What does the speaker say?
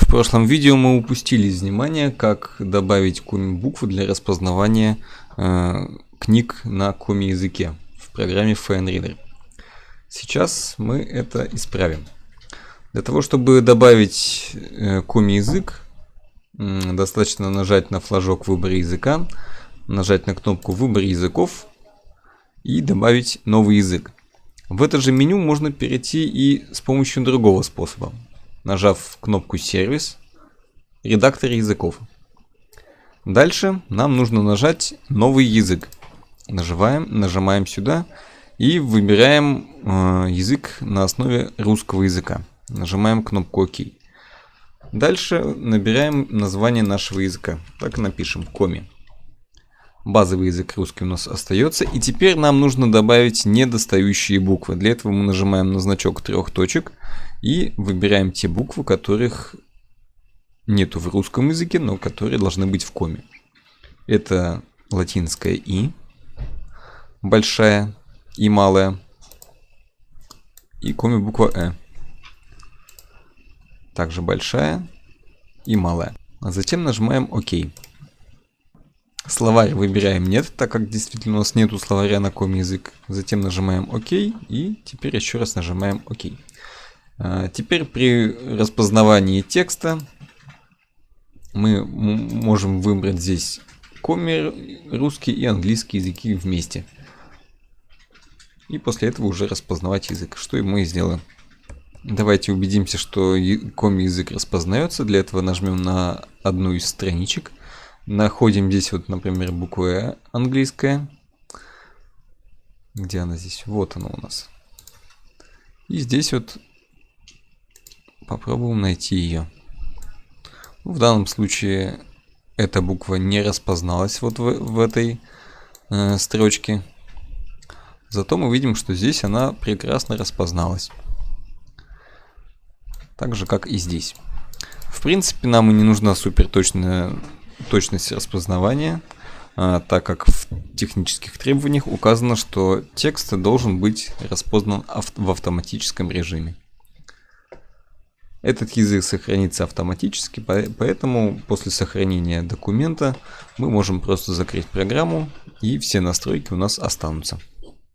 прошлом видео мы упустили из внимания, как добавить коми-буквы для распознавания книг на коми-языке в программе FineReader. Сейчас мы это исправим. Для того, чтобы добавить коми-язык, достаточно нажать на флажок выбора языка, нажать на кнопку «Выбор языков» и добавить новый язык. В это же меню можно перейти и с помощью другого способа, нажав кнопку «Сервис», «Редактор языков». Дальше нам нужно нажать «Новый язык». Нажимаем сюда и выбираем язык на основе русского языка. Нажимаем кнопку «Ок». Дальше набираем название нашего языка. Так и напишем «Коми». Базовый язык русский у нас остается. И теперь нам нужно добавить недостающие буквы. Для этого мы нажимаем на значок 3 точек и выбираем те буквы, которых нету в русском языке, но которые должны быть в коме. Это латинская «и», большая и малая, и коми-буква «э». Также большая и малая. А затем нажимаем «Ок». Словарь выбираем «Нет», так как действительно у нас нету словаря на коми-язык. Затем нажимаем «Ок» и теперь еще раз нажимаем «Ок». Теперь при распознавании текста мы можем выбрать здесь коми, русский и английский языки вместе. И после этого уже распознавать язык, что и мы сделаем. Давайте убедимся, что коми-язык распознается. Для этого нажмем на одну из страничек. Находим здесь вот, например, букву «э» английская. Где она здесь? Вот она у нас. И здесь вот попробуем найти ее. В данном случае эта буква не распозналась вот в этой строчке. Зато мы видим, что здесь она прекрасно распозналась. Так же, как и здесь. В принципе, нам и не нужна точность распознавания, так как в технических требованиях указано, что текст должен быть распознан в автоматическом режиме. Этот язык сохранится автоматически, поэтому после сохранения документа мы можем просто закрыть программу, и все настройки у нас останутся.